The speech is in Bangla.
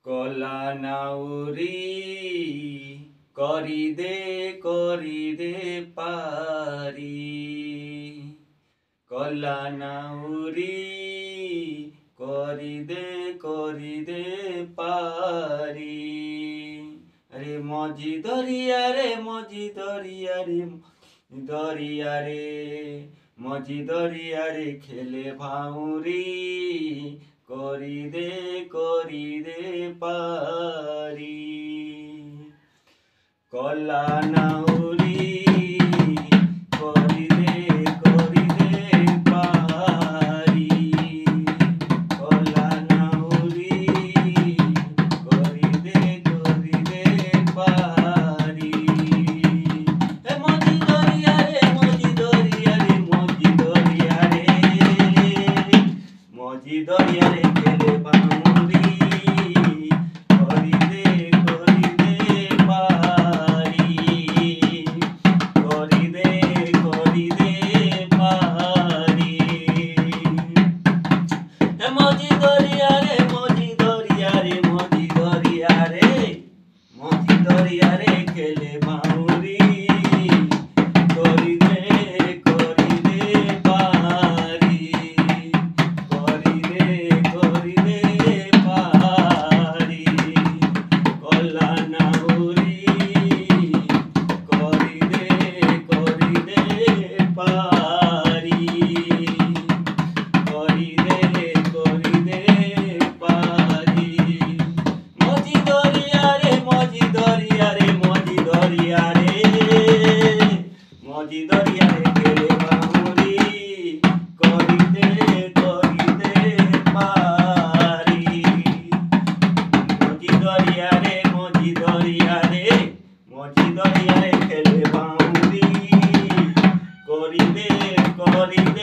কলা নাউরি করি দে পারি। কলা নাউরি করি দে পারি। আরে মজি দরিয়া রে মজি দরিয়া রে দরিয়া রে মজি দরিয়া রে খেলে ভাউরি করি দে পারি। কলা নাউরি করি দে পারি। কলা নাউরি করি দে পারি। মজি দরিয়া রে মজি দরিয়া রে মজি দরিয়া রে মজি দরিয়া রে খেলে ভাউরি করি দে পারি। করি দে পারি। মজি দরিয়া রে মজি দরিয়া রে মজি দরিয়া রে মজি দরিয়া রে খেলে ভাউরি করি দে পারি। করি দে পারি। কলা নাউরি করি দে পারি। করি দে পারি। মজি দরিয়া রে মজি দরিয়া রে মজি দরিয়া রে মজি দরিয়া রে খেলে ভাউরি করি দে পারি। মজি দরিয়া রে মজি দরিয়া রে মজি দরিয়া রে খেলে ভাউরি করি দে